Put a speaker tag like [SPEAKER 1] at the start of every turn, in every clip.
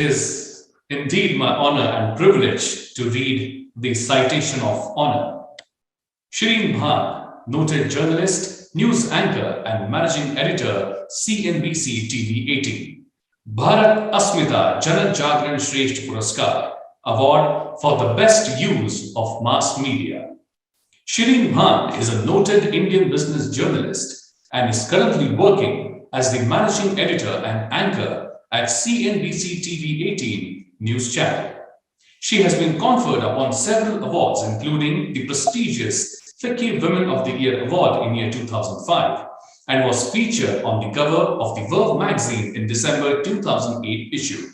[SPEAKER 1] is indeed my honor and privilege to read the citation of honor. Shereen Bhan, noted journalist, news anchor, and managing editor, CNBC TV 18. Bharat Asmita Jana Jagaran Shreshta Puraskar, award for the best use of mass media. Shereen Bhan is a noted Indian business journalist and is currently working as the managing editor and anchor at CNBC TV 18 news channel. She has been conferred upon several awards, including the prestigious FICCI Women of the Year Award in year 2005, and was featured on the cover of the Verve magazine in December 2008 issue.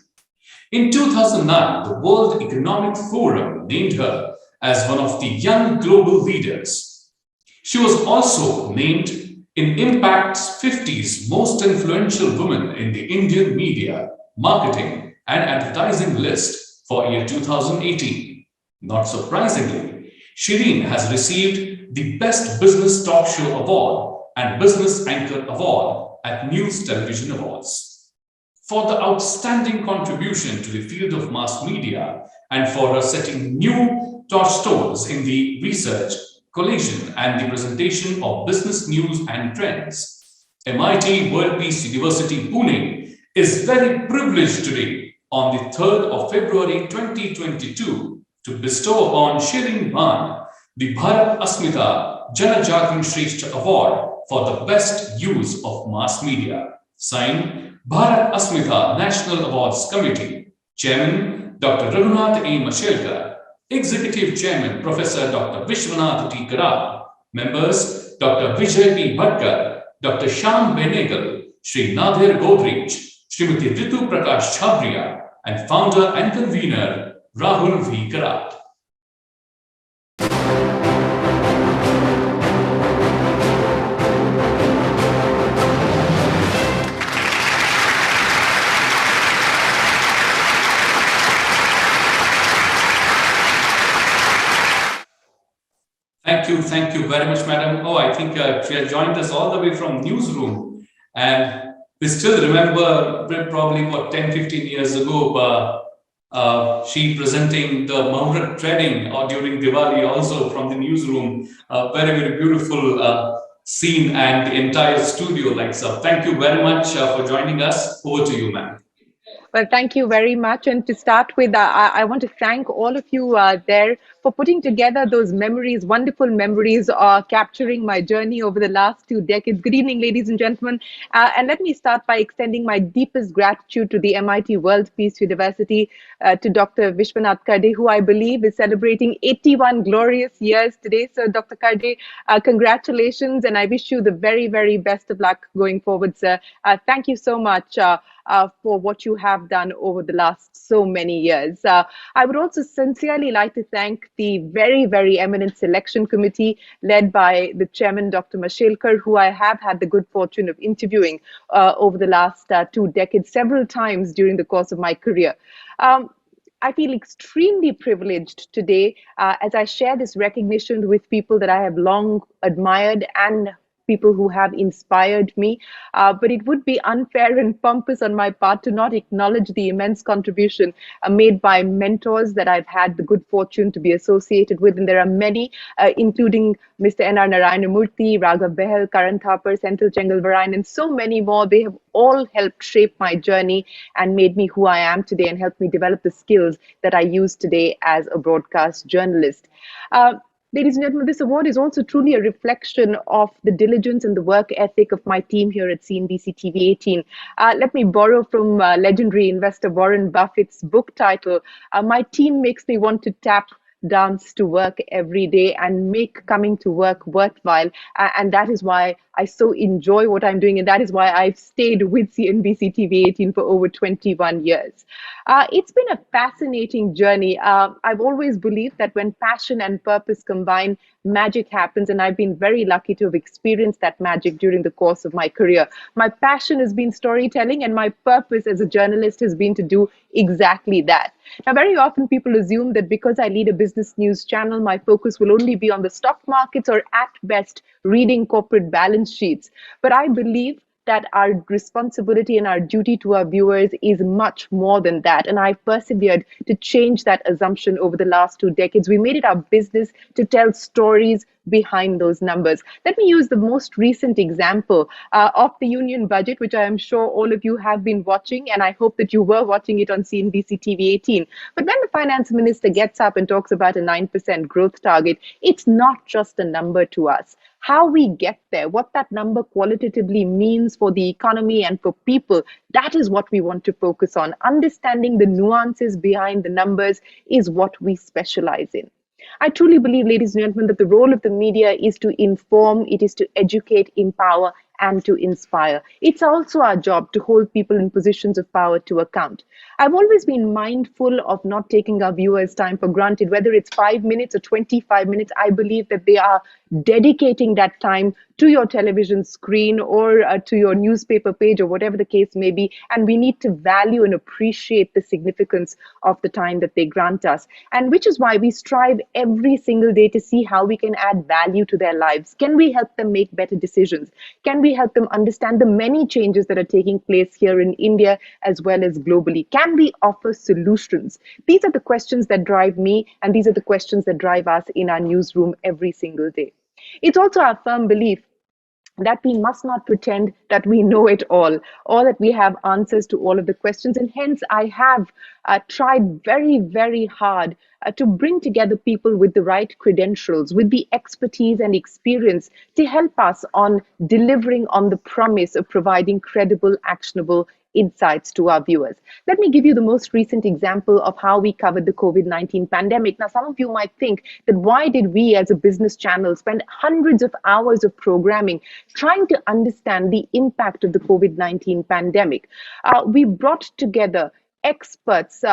[SPEAKER 1] In 2009, the World Economic Forum named her as one of the young global leaders. She was also named in Impact's 50's most influential women in the Indian media, marketing, and advertising list for year 2018. Not surprisingly, Shereen has received the Best Business Talk Show Award and Business Anchor Award at News Television Awards. For the outstanding contribution to the field of mass media and for her setting new touchstones in the research, collation, and the presentation of business news and trends, MIT World Peace University Pune is very privileged today on the 3rd of February 2022 to bestow upon Shereen Bhan the Bharat Asmita Jana Jagaran Shreshta Award for the best use of mass media. Signed, Bharat Asmita National Awards Committee, Chairman Dr. Raghunath A. Mashelkar, Executive Chairman Professor Dr. Vishwanath T. Karat, Members Dr. Vijay P. Bhatkar, Dr. Shyam Benegal, Sri Nadir Godrej, Srimati Ritu Prakash Chhabria, and Founder and Convener Rahul V. Karat. Thank you very much, madam. Oh, I think she has joined us all the way from newsroom, and we still remember probably about 10, 15 years ago, she presenting the Muhurat Trading during Diwali also from the newsroom. Very, very beautiful scene, and the entire studio lights up. Thank you very much for joining us. Over to you, ma'am.
[SPEAKER 2] Well, thank you very much. And to start with, I want to thank all of you there for putting together those memories, wonderful memories, capturing my journey over the last 2 decades. Good evening, ladies and gentlemen. And let me start by extending my deepest gratitude to the MIT World Peace University, to Dr. Vishwanath Karde, who I believe is celebrating 81 glorious years today. So, Dr. Karde, congratulations, and I wish you the very, very best of luck going forward, sir. Thank you so much for what you have done over the last so many years. I would also sincerely like to thank the very, very eminent selection committee led by the chairman, Dr. Mashelkar, who I have had the good fortune of interviewing over the last 2 decades, several times during the course of my career. I feel extremely privileged today as I share this recognition with people that I have long admired and people who have inspired me. But it would be unfair and pompous on my part to not acknowledge the immense contribution made by mentors that I've had the good fortune to be associated with. And there are many, including Mr. N.R. Narayanamurthy, Raghav Behel, Karan Thapar, Senthil Chengalvarayan, and so many more. They have all helped shape my journey and made me who I am today and helped me develop the skills that I use today as a broadcast journalist. Ladies and gentlemen, this award is also truly a reflection of the diligence and the work ethic of my team here at CNBC TV 18. Let me borrow from legendary investor Warren Buffett's book title. My team makes me want to tap dance to work every day and make coming to work worthwhile. And that is why I so enjoy what I'm doing. And that is why I've stayed with CNBC TV 18 for over 21 years. It's been a fascinating journey. I've always believed that when passion and purpose combine, magic happens. And I've been very lucky to have experienced that magic during the course of my career. My passion has been storytelling, and my purpose as a journalist has been to do exactly that. Now, very often people assume that because I lead a business news channel, my focus will only be on the stock markets or at best reading corporate balance sheets. But I believe that our responsibility and our duty to our viewers is much more than that. And I've persevered to change that assumption over the last 2 decades. We made it our business to tell stories behind those numbers. Let me use the most recent example of the union budget, which I am sure all of you have been watching, and I hope that you were watching it on CNBC TV 18. But when the finance minister gets up and talks about a 9% growth target, it's not just a number to us. How we get there, what that number qualitatively means for the economy and for people, that is what we want to focus on. Understanding the nuances behind the numbers is what we specialize in. I truly believe, ladies and gentlemen, that the role of the media is to inform, it is to educate, empower, and to inspire. It's also our job to hold people in positions of power to account. I've always been mindful of not taking our viewers' time for granted, whether it's 5 minutes or 25 minutes. I believe that they are dedicating that time to your television screen or to your newspaper page or whatever the case may be. And we need to value and appreciate the significance of the time that they grant us. And which is why we strive every single day to see how we can add value to their lives. Can we help them make better decisions? Can we help them understand the many changes that are taking place here in India as well as globally? Can we offer solutions? These are the questions that drive me, and these are the questions that drive us in our newsroom every single day. It's also our firm belief that we must not pretend that we know it all or that we have answers to all of the questions. And hence, I have tried very, very hard to bring together people with the right credentials, with the expertise and experience to help us on delivering on the promise of providing credible, actionable insights to our viewers. Let me give you the most recent example of how we covered the COVID-19 pandemic. Now, some of you might think that why did we as a business channel spend hundreds of hours of programming trying to understand the impact of the COVID-19 pandemic? We brought together experts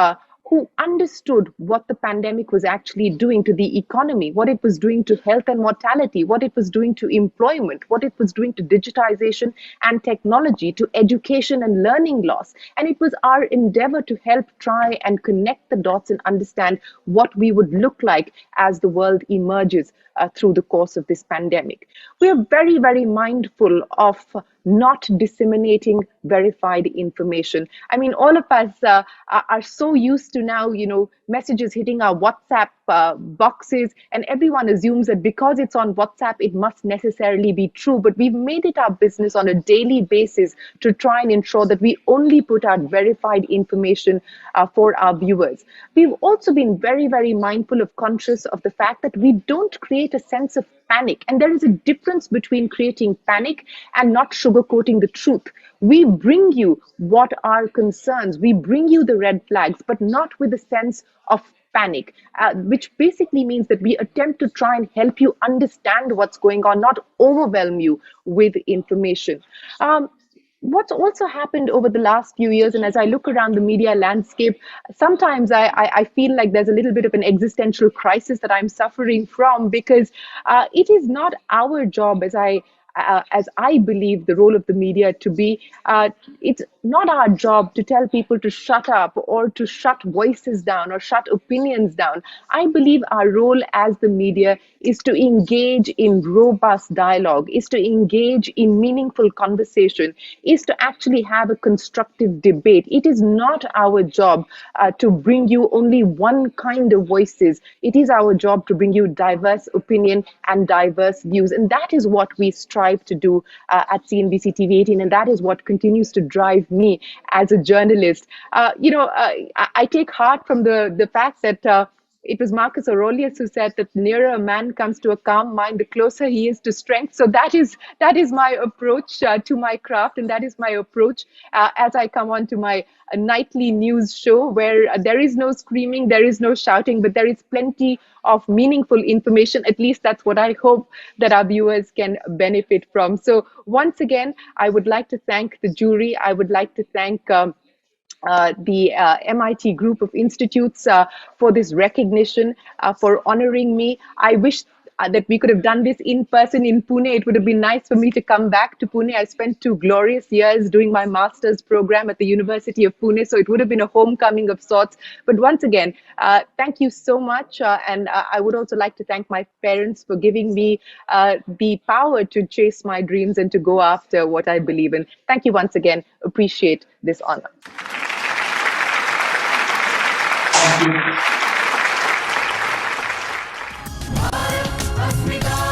[SPEAKER 2] who understood what the pandemic was actually doing to the economy, what it was doing to health and mortality, what it was doing to employment, what it was doing to digitization and technology, to education and learning loss. And it was our endeavor to help try and connect the dots and understand what we would look like as the world emerges through the course of this pandemic. We are very, very mindful of not disseminating verified information. I mean, all of us are so used to now, messages hitting our WhatsApp boxes, and everyone assumes that because it's on WhatsApp, it must necessarily be true. But we've made it our business on a daily basis to try and ensure that we only put out verified information for our viewers. We've also been very, very mindful of conscious of the fact that we don't create a sense of panic. And there is a difference between creating panic and not sugarcoating the truth. We bring you what are concerns, we bring you the red flags, but not with a sense of panic, which basically means that we attempt to try and help you understand what's going on, not overwhelm you with information. What's also happened over the last few years, and as I look around the media landscape, sometimes I feel like there's a little bit of an existential crisis that I'm suffering from, because it is not our job, as I believe the role of the media to be, it's not our job to tell people to shut up or to shut voices down or shut opinions down. I believe our role as the media is to engage in robust dialogue, is to engage in meaningful conversation, is to actually have a constructive debate. It is not our job to bring you only one kind of voices. It is our job to bring you diverse opinion and diverse views. And that is what we strive to do at CNBC TV 18. And that is what continues to drive me as a journalist. I take heart from the fact that it was Marcus Aurelius who said that nearer a man comes to a calm mind, the closer he is to strength. So that is my approach to my craft, and that is my approach as I come on to my nightly news show, where there is no screaming, there is no shouting, but there is plenty of meaningful information. At least that's what I hope that our viewers can benefit from. So once again, I would like to thank the jury. I would like to thank the MIT group of institutes for this recognition, for honoring me. I wish that we could have done this in person in Pune. It would have been nice for me to come back to Pune. I spent 2 glorious years doing my master's program at the University of Pune, so it would have been a homecoming of sorts. But once again, thank you so much. And I would also like to thank my parents for giving me the power to chase my dreams and to go after what I believe in. Thank you once again. Appreciate this honor.
[SPEAKER 1] Thank you.